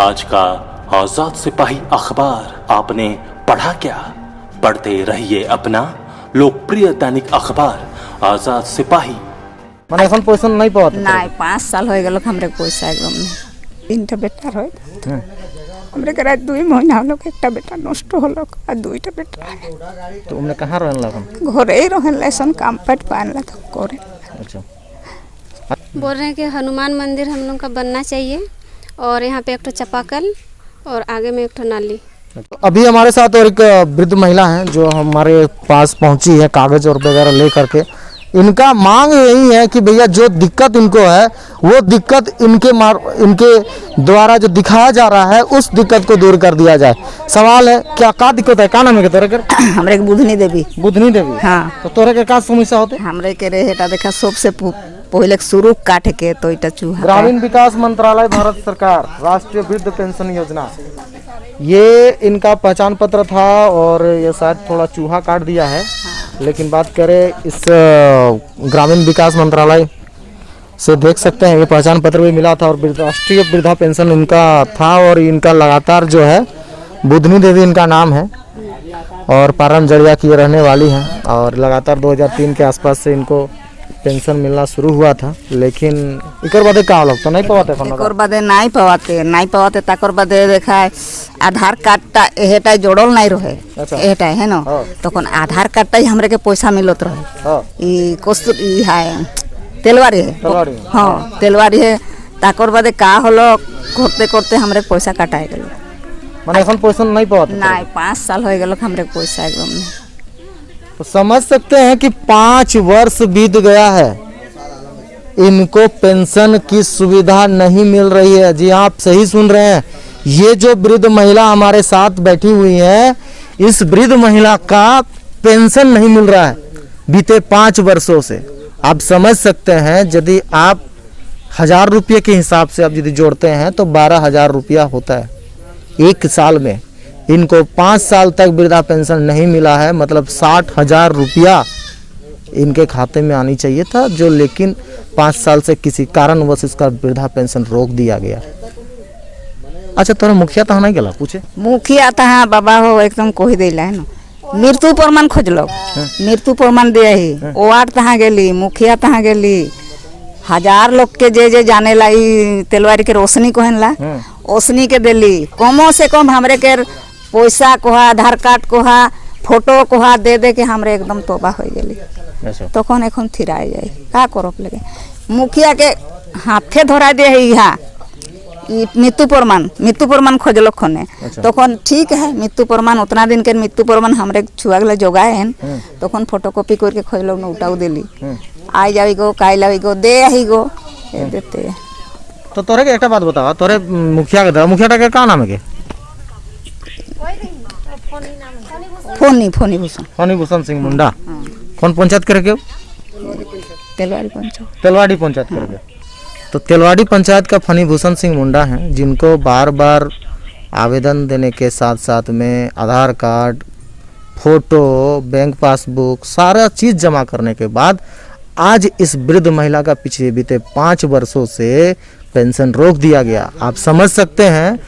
आज का आजाद सिपाही अखबार आपने पढ़ा क्या? पढ़ते रहिए अपना लोकप्रिय दैनिक अखबार आजाद सिपाही। মানে এখন পয়সা নাই পাওয়া নাই 5 সাল হয়ে গেল हमरे পয়সা একদম নেই। তিনটা বেটা হয় हमरे के रात 2 महीना হলো একটা বেটা নষ্ট হলো আর দুইটা বেটা तो उमने कहां रहन लागन घरे ही रहन लेसन काम पेट पानला तो करे। अच्छा बोल रहे हैं कि हनुमान मंदिर हम लोग का बनना चाहिए और यहाँ पे एक तो चापाकल और आगे में एक तो नाली। अभी हमारे साथ और एक वृद्ध महिला हैं जो हमारे पास पहुंची है कागज और वगैरह ले करके। इनका मांग यही है कि भैया जो दिक्कत इनको है वो दिक्कत इनके द्वारा जो दिखाया जा रहा है उस दिक्कत को दूर कर दिया जाए। सवाल है क्या दिक्कत है? का नाम है तोरे के? हमरे के बुधनी देवी। बुधनी देवी। हाँ तो तोरे के का समस्या होते? हमरे के रे हेटा देखा सबसे पहले शुरू काट के तो इटा चूहा ग्रामीण विकास मंत्रालय भारत सरकार राष्ट्रीय वृद्ध पेंशन योजना, ये इनका पहचान पत्र था और ये शायद थोड़ा चूहा काट दिया है। लेकिन बात करें इस ग्रामीण विकास मंत्रालय से देख सकते हैं ये पहचान पत्र भी मिला था और राष्ट्रीय वृद्धा पेंशन इनका था और इनका लगातार जो है बुधनी देवी इनका नाम है और पारम जड़िया की रहने वाली हैं और लगातार 2003 के आसपास से इनको पेंशन मिलना शुरू हुआ था। लेकिन इकर बादे का लगता नहीं पाते एकर बादे नहीं पावाते ताकर बादे देखा आधार कार्डटा एहेटा जोड़ल नहीं रहे। अच्छा। एहेटा है ना तखन आधार कार्डटा ही हमरे के पैसा मिलत रहे। ई कस्तूर ई है तेलवारी है। हां तेलवारी है ताकर बादे का हलो करते करते हमरे पैसा काटाए गेल। माने এখন पैसा नहीं पाते? नहीं 5 साल हो गेल हमरे पैसा एकदम नहीं। तो समझ सकते हैं कि 5 वर्ष बीत गया है, इनको पेंशन की सुविधा नहीं मिल रही है। जी आप सही सुन रहे हैं, ये जो वृद्ध महिला हमारे साथ बैठी हुई है, इस वृद्ध महिला का पेंशन नहीं मिल रहा है बीते 5 वर्षों से। आप समझ सकते हैं यदि आप 1000 रुपये के हिसाब से आप यदि जोड़ते हैं तो 12,000 रुपया होता है एक साल में। इनको 5 साल तक वृद्धा पेंशन नहीं मिला है, मतलब 60,000 रुपया इनके खाते में आनी चाहिए था जो लेकिन 5 साल से किसी कारणवश इसका वृद्धा पेंशन रोक दिया गया। अच्छा तोरा मुखिया तहाँ नहीं गला पूछे? मुखिया तहाँ बाबा हो एकदम कोई देला है ना मृत्यु प्रमाण खोजलो मृत्यु प्रमाण दे ही वार्ड तहाँ गेली मुखिया तहाँ गेली 1000 लोग के जे जाने ला तेलवारी के रोशनी कहन ला ओसनी के दिली कमो से कम हमरे के पैसा कोहा आधार कार्ड कोहा फोटो कोहा दे के हमरे एकदम तोबा हो गेली। तखन एखन थिराई जाई का करब लगे मुखिया के हाथे धरा दे है यहाँ मृत्यु प्रमाण खोजलो खने। तखन ठीक है मृत्यु प्रमाण उतना दिन के मृत्यु प्रमाण हमरे छुआ गले जोगाए हैं तखन फोटोकॉपी करके खोजलो न उठाऊ देली आई जाई गो काइल आई गो दे आई गो देते। तो तोरे के एक बात बतावा तोरे मुखिया का का नाम है के? फोनी भूषण सिंह मुंडा। कौन पंचायत करे के? तेलवाड़ी पंचायत करे के। तो तेलवाड़ी पंचायत का फनी भूषण सिंह मुंडा हैं जिनको बार बार आवेदन देने के साथ साथ में आधार कार्ड फोटो बैंक पासबुक सारा चीज़ जमा करने के बाद आज इस वृद्ध महिला का पीछे बीते 5 वर्षों से पेंशन रोक दिया गया। आप समझ सकते हैं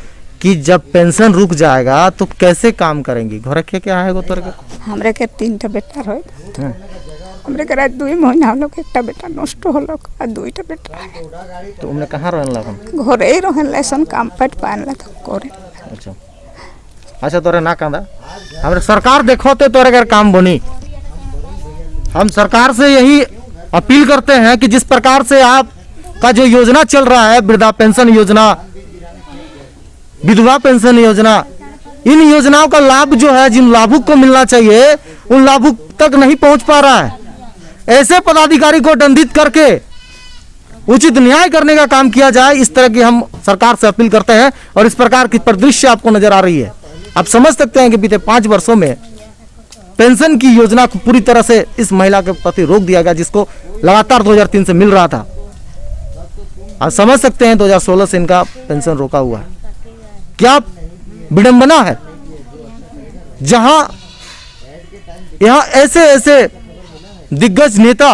कि जब पेंशन रुक जाएगा तो कैसे काम करेंगी। घर के क्या है तोर के? हमरे के 3टा बेटा होय हमरे के रात 2 महीना हलो एकटा बेटा नष्ट हलो आ दुईटा बेटा है। तो उमने कहां रहन लागन? घरे ही रहन लेसन काम पेट पानला तो करे। अच्छा तोरे ना कांदा हमरे सरकार देखो ते तोरे घर काम बनी। हम सरकार से यही अपील करते हैं कि जिस प्रकार से आप का जो योजना चल रहा है वृद्धा पेंशन योजना विधवा पेंशन योजना, इन योजनाओं का लाभ जो है जिन लाभुक को मिलना चाहिए उन लाभुक तक नहीं पहुंच पा रहा है। ऐसे पदाधिकारी को दंडित करके उचित न्याय करने का काम किया जाए, इस तरह की हम सरकार से अपील करते हैं। और इस प्रकार की परिदृश्य आपको नजर आ रही है। आप समझ सकते हैं कि बीते 5 वर्षों में पेंशन की योजना को पूरी तरह से इस महिला के प्रति रोक दिया गया जिसको लगातार 2003 से मिल रहा था। आप समझ सकते हैं 2016 से इनका पेंशन रोका हुआ है। क्या विडंबना है जहां यहां ऐसे दिग्गज नेता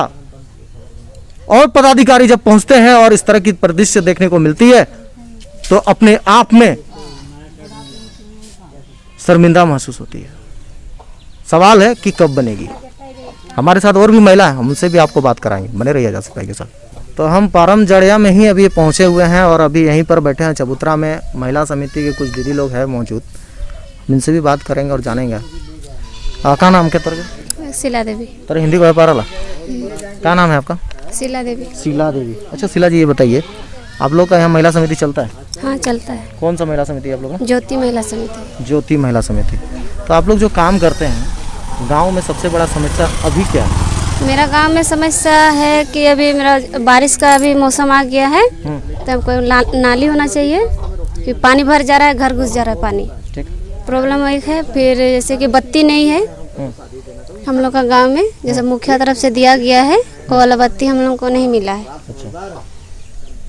और पदाधिकारी जब पहुंचते हैं और इस तरह की परिदृश्य देखने को मिलती है तो अपने आप में शर्मिंदा महसूस होती है। सवाल है कि कब बनेगी। हमारे साथ और भी महिला हैं, हम उनसे भी आपको बात कराएंगे, बने रहिए आज़ाद सिपाही के साथ। तो हम परम जड़िया में ही अभी पहुंचे हुए हैं और अभी यहीं पर बैठे हैं चबूतरा में। महिला समिति के कुछ दीदी लोग हैं मौजूद, इनसे भी बात करेंगे और जानेंगे। क्या नाम के तरह शीला देवी। तर हिंदी को पारा ला, क्या नाम है आपका? शीला देवी। शीला देवी। अच्छा शीला जी, ये बताइए आप लोग का यहाँ महिला समिति चलता है? हाँ चलता है। कौन सा महिला समिति है आप लोग का? ज्योति महिला समिति। ज्योति महिला समिति। तो आप लोग जो काम करते हैं गांव में, सबसे बड़ा समस्या अभी क्या है? मेरा गांव में समस्या है कि अभी मेरा बारिश का अभी मौसम आ गया है, तो हमको नाली होना चाहिए कि पानी भर जा रहा है, घर घुस जा रहा है पानी। ठीक। प्रॉब्लम एक है। फिर जैसे कि बत्ती नहीं है हम लोग का गांव में, जैसे मुखिया तरफ से दिया गया है वो वाला बत्ती हम लोग को नहीं मिला है। अच्छा।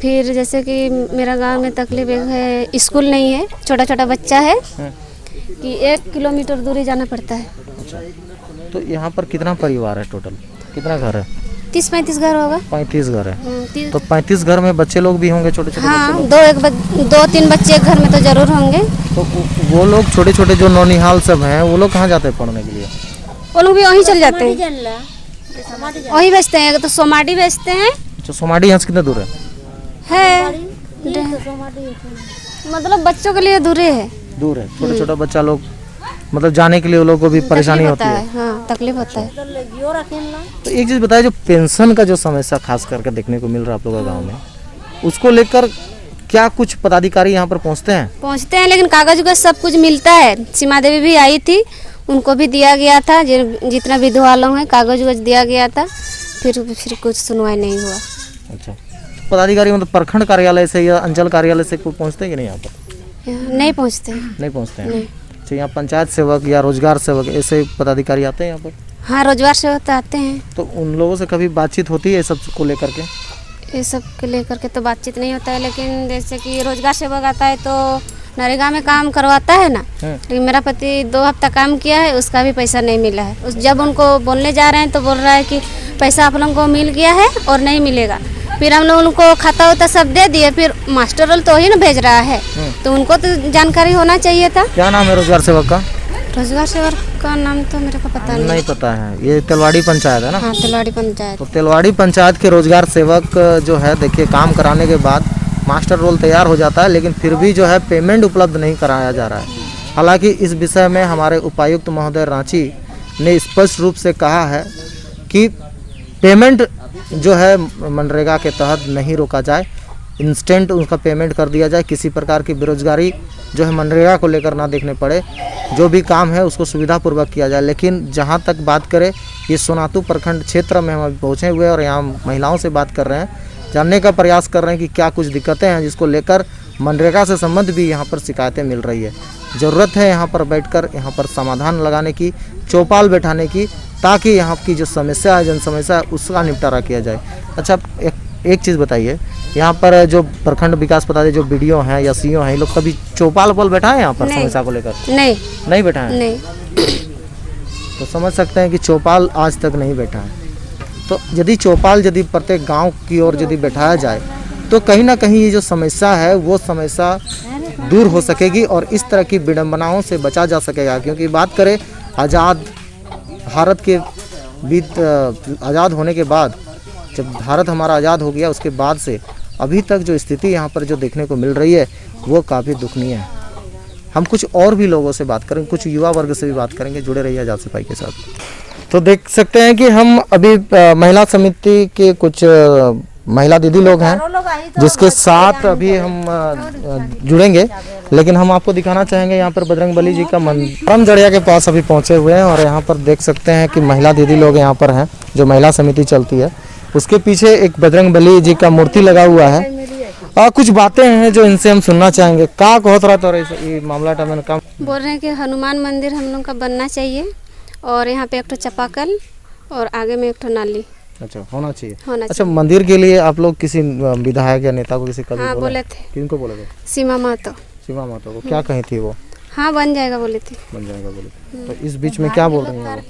फिर जैसे कि मेरा गांव में तकलीफ एक है, स्कूल नहीं है, छोटा छोटा बच्चा है कि 1 किलोमीटर दूरी जाना पड़ता है। अच्छा। तो यहाँ पर कितना परिवार है टोटल, कितना घर है? 30-35 घर होगा। 35 घर है। तो 35 घर में बच्चे लोग भी होंगे, छोटे छोटे? हाँ, 2-3 बच्चे एक घर में तो जरूर होंगे। तो वो लोग छोटे छोटे जो नौनिहाल सब हैं वो लोग कहाँ जाते हैं पढ़ने के लिए? वो लोग भी वहीं चल जाते हैं, वहीं बेचते हैं। तो सोमाडी बेचते हैं। अच्छा, सोमाडी यहाँ से कितना दूर है? मतलब बच्चों के लिए दूर है। दूर है। छोटा छोटा बच्चा लोग मतलब जाने के लिए वो लोग को भी परेशानी होती है। हाँ, तकलीफ होता है। तो एक चीज बताइए, जो पेंशन का जो समस्या खास करके देखने को मिल रहा है आप लोगों के गाँव में, उसको लेकर क्या कुछ पदाधिकारी यहाँ पर पहुँचते हैं? पहुँचते हैं, लेकिन कागज उगज सब कुछ मिलता है। सीमा देवी भी आई थी, उनको भी दिया गया था, जितना विधवा लोग हैं कागज उगज दिया गया था, फिर कुछ सुनवाई नहीं हुआ। अच्छा। पदाधिकारी मतलब प्रखंड कार्यालय से या अंचल कार्यालय से कोई पहुँचते हैं कि नहीं यहाँ पर? नहीं पहुँचते। नहीं पहुँचते हैं। अच्छा, यहाँ पंचायत सेवक या रोजगार सेवक ऐसे पदाधिकारी आते हैं यहाँ पर? हाँ, रोजगार सेवक तो आते हैं। तो उन लोगों से कभी बातचीत होती है सब को लेकर के? ये सब के लेकर के तो बातचीत नहीं होता है, लेकिन जैसे कि रोजगार सेवक आता है तो नरेगा में काम करवाता है ना। लेकिन मेरा पति 2 हफ्ता काम किया है, उसका भी पैसा नहीं मिला है। जब उनको बोलने जा रहे हैं तो बोल रहा है कि पैसा आप लोगों को मिल गया है और नहीं मिलेगा। फिर हम लोग उनको खाता होता सब दे दिए, फिर मास्टर रोल तो ही ना भेज रहा है, तो उनको तो जानकारी होना चाहिए था। क्या नाम है रोजगार सेवक का? रोजगार सेवक का नाम तो मेरे को पता नहीं पता है। ये तेलवाड़ी पंचायत है ना? हाँ, तेलवाड़ी पंचायत। तो तेलवाड़ी पंचायत के रोजगार सेवक जो है, देखिए काम कराने के बाद मास्टर रोल तैयार हो जाता है, लेकिन फिर भी जो है पेमेंट उपलब्ध नहीं कराया जा रहा है। हालांकि इस विषय में हमारे उपायुक्त महोदय रांची ने स्पष्ट रूप से कहा है कि पेमेंट जो है मनरेगा के तहत नहीं रोका जाए, इंस्टेंट उसका पेमेंट कर दिया जाए। किसी प्रकार की बेरोजगारी जो है मनरेगा को लेकर ना देखने पड़े, जो भी काम है उसको सुविधापूर्वक किया जाए। लेकिन जहाँ तक बात करें, ये सोनातू प्रखंड क्षेत्र में हम अभी पहुँचे हुए हैं और यहाँ महिलाओं से बात कर रहे हैं, जानने का प्रयास कर रहे हैं कि क्या कुछ दिक्कतें हैं जिसको लेकर मनरेगा से संबंध भी यहाँ पर शिकायतें मिल रही है। ज़रूरत है यहाँ पर बैठकर यहाँ पर समाधान लगाने की, चौपाल बैठाने की, ताकि यहाँ की जो समस्या है, जन समस्या है, उसका निपटारा किया जाए। अच्छा, एक चीज़ बताइए, यहाँ पर जो प्रखंड विकास पदाधिकारी जो बीडीओ हैं या सीईओ हैं, ये लोग कभी चौपाल बैठा है यहाँ पर समस्या को लेकर? नहीं बैठा है। नहीं। तो समझ सकते हैं कि चौपाल आज तक नहीं बैठा है। तो यदि चौपाल यदि प्रत्येक गांव की ओर यदि बैठाया जाए तो कहीं ना कहीं ये जो समस्या है वो समस्या दूर हो सकेगी और इस तरह की विडंबनाओं से बचा जा सकेगा। क्योंकि बात करें आज़ाद भारत के आज़ाद होने के बाद, जब भारत हमारा आज़ाद हो गया उसके बाद से अभी तक जो स्थिति यहाँ पर जो देखने को मिल रही है वो काफ़ी दुखनीय है। हम कुछ और भी लोगों से बात करेंगे, कुछ युवा वर्ग से भी बात करेंगे। जुड़े रहिए आज़ाद सिपाही के साथ। तो देख सकते हैं कि हम अभी महिला समिति के कुछ महिला दीदी लोग हैं जिसके साथ अभी हम जुड़ेंगे, लेकिन हम आपको दिखाना चाहेंगे यहाँ पर बजरंगबली जी का मंदिर परम जड़िया के पास अभी पहुँचे हुए हैं और यहाँ पर देख सकते हैं कि महिला दीदी लोग यहाँ पर हैं, जो महिला समिति चलती है। उसके पीछे एक बजरंगबली जी का मूर्ति लगा हुआ है और कुछ बातें हैं जो इनसे हम सुनना चाहेंगे। क्या कहत रहा था ये मामला मैंने काम बोल रहे हैं कि हनुमान मंदिर हम लोग का बनना चाहिए और यहाँ पे एक तो चापाकल और आगे में एक तो नाली। अच्छा, होना चाहिए। अच्छा, मंदिर के लिए आप लोग किसी विधायक या नेता को किसी कभी हाँ, बोले थे। किनको बोले थे? सीमा महतो। सीमा महतो को क्या कही थी वो? हाँ, बन जाएगा बोली थी। बन जाएगा बोले। तो इस बीच में क्या बोल रही हैं?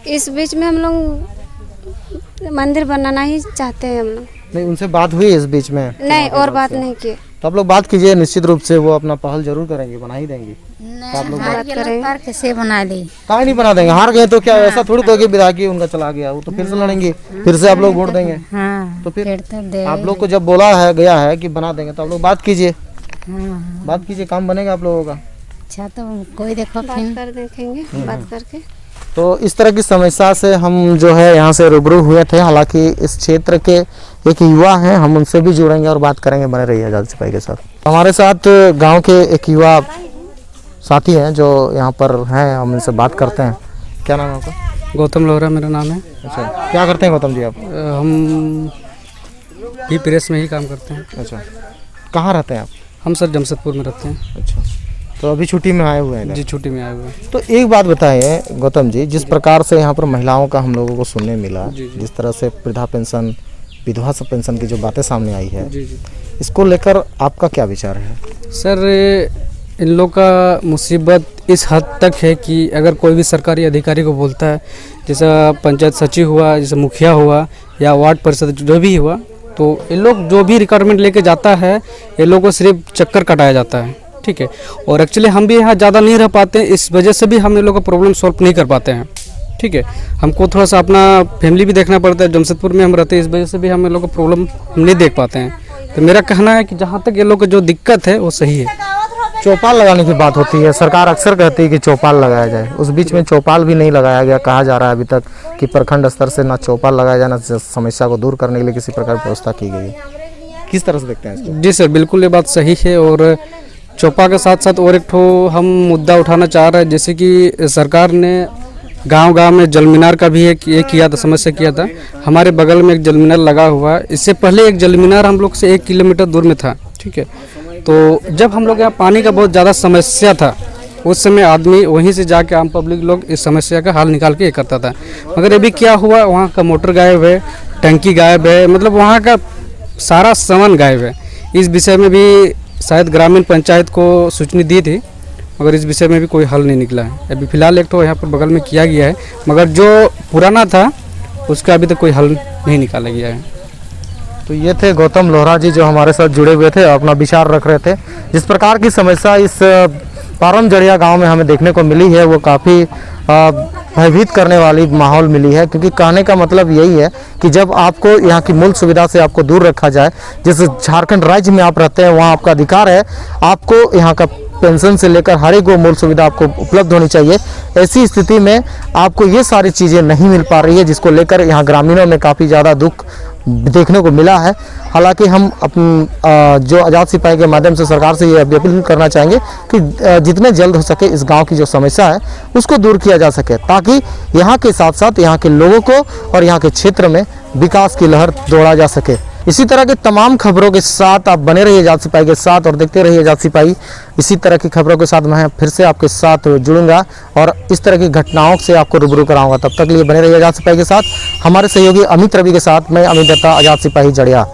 इस बीच में हम लोग मंदिर बनाना ही चाहते हैं हम लोग। नहीं, उनसे बात हुई इस बीच में? नहीं, और बात नहीं की। तो आप लोग बात कीजिए, निश्चित रूप से वो अपना पहल जरूर करेंगे, बना ही देंगे। तो आप लोग बात करेंगे। कैसे बना ली? काहे नहीं बना देंगे? हार गए तो क्या ऐसा थोड़ी तो कि विधायक उनका चला गया, वो तो फिर से लड़ेंगे, फिर से आप लोग वोट देंगे। तो फिर आप लोग को जब बोला है गया है कि बना देंगे, तो आप लोग बात कीजिए, बात कीजिए, काम बनेगा आप लोगों का। अच्छा, तो कोई देखो बात कर देखेंगे, बात करके। तो इस तरह की समस्या से हम जो है यहाँ से रूबरू हुए थे। हालांकि इस क्षेत्र के एक युवा हैं, हम उनसे भी जुड़ेंगे और बात करेंगे। बने रहिए आजाद सिपाही के साथ। हमारे साथ गांव के एक युवा साथी हैं जो यहाँ पर हैं, हम उनसे बात करते हैं। क्या नाम है आपका? गौतम लोहरा मेरा नाम है। अच्छा, क्या करते हैं गौतम जी आप? हम भी प्रेस में ही काम करते हैं। अच्छा, कहाँ रहते हैं आप? हम सर जमशेदपुर में रहते हैं। अच्छा, तो अभी छुट्टी में आए हुए हैं? जी, छुट्टी में आए हुए हैं। तो एक बात बताइए गौतम जी, जिस प्रकार से यहाँ पर महिलाओं का हम लोगों को सुनने मिला, जिस तरह से वृद्धा पेंशन, विधवा पेंशन की जो बातें सामने आई है, इसको लेकर आपका क्या विचार है? सर, इन लोग का मुसीबत इस हद तक है कि अगर कोई भी सरकारी अधिकारी को बोलता है, जैसा पंचायत सचिव हुआ, जैसे मुखिया हुआ या वार्ड परिषद जो भी हुआ, तो ये लोग जो भी रिक्वायरमेंट लेके जाता है, ये लोग को सिर्फ चक्कर कटाया जाता है। ठीक है, और एक्चुअली हम भी यहाँ ज़्यादा नहीं रह पाते, इस वजह से भी हम ये लोग का प्रॉब्लम सॉल्व नहीं कर पाते हैं। ठीक है, हमको थोड़ा सा अपना फैमिली भी देखना पड़ता है, जमशेदपुर में हम रहते हैं, इस वजह से भी हम ये लोग का प्रॉब्लम नहीं देख पाते हैं। तो मेरा कहना है कि जहाँ तक ये लोग का जो दिक्कत है वो सही है। चौपाल लगाने की बात होती है, सरकार अक्सर कहती है कि चौपाल लगाया जाए, उस बीच में चौपाल भी नहीं लगाया गया। कहा जा रहा है अभी तक कि प्रखंड स्तर से ना चौपाल लगाया जाए, ना समस्या को दूर करने के लिए किसी प्रकार की व्यवस्था की गई है। किस तरह से देखते हैं इसको? जी सर, बिल्कुल ये बात सही है। और चौपा के साथ साथ और एक ठो हम मुद्दा उठाना चाह रहे हैं, जैसे कि सरकार ने गांव-गांव में जल मीनार का भी एक किया था, समस्या किया था। हमारे बगल में एक जल मीनार लगा हुआ है, इससे पहले एक जल मीनार हम लोग से 1 किलोमीटर दूर में था। ठीक है, तो जब हम लोग यहाँ पानी का बहुत ज़्यादा समस्या था, उस समय आदमी वहीं से जाके आम पब्लिक लोग इस समस्या का हल निकाल के करता था। मगर अभी क्या हुआ, वहाँ का मोटर गायब है, टंकी गायब है, मतलब वहाँ का सारा सामान गायब है। इस विषय में भी शायद ग्रामीण पंचायत को सूचना दी थी, मगर इस विषय में भी कोई हल नहीं निकला है। अभी फिलहाल एक तो यहाँ पर बगल में किया गया है, मगर जो पुराना था उसका अभी तक कोई हल नहीं निकाला गया है। तो ये थे गौतम लोहरा जी जो हमारे साथ जुड़े हुए थे, अपना विचार रख रहे थे। जिस प्रकार की समस्या इस पारम जड़िया गांव में हमें देखने को मिली है, वो काफ़ी भयभीत करने वाली माहौल मिली है। क्योंकि कहने का मतलब यही है कि जब आपको यहाँ की मूल सुविधा से आपको दूर रखा जाए, जिस झारखंड राज्य में आप रहते हैं वहाँ आपका अधिकार है, आपको यहाँ का पेंशन से लेकर हर एक वो मूल सुविधा आपको उपलब्ध होनी चाहिए। ऐसी स्थिति में आपको ये सारी चीज़ें नहीं मिल पा रही है, जिसको लेकर यहाँ ग्रामीणों में काफ़ी ज़्यादा दुख देखने को मिला है। हालांकि हम जो आज़ाद सिपाही के माध्यम से सरकार से ये अपील करना चाहेंगे कि जितने जल्द हो सके इस गांव की जो समस्या है उसको दूर किया जा सके, ताकि यहाँ के साथ साथ यहाँ के लोगों को और यहाँ के क्षेत्र में विकास की लहर दौड़ा जा सके। इसी तरह की तमाम खबरों के साथ आप बने रहिए आज़ाद सिपाही के साथ और देखते रहिए आज़ाद सिपाही। इसी तरह की खबरों के साथ मैं फिर से आपके साथ जुड़ूंगा और इस तरह की घटनाओं से आपको रूबरू कराऊंगा। तब तक लिए बने रहिए आज़ाद सिपाही के साथ। हमारे सहयोगी अमित रवि के साथ मैं अमित दत्ता, आज़ाद सिपाही जड़िया।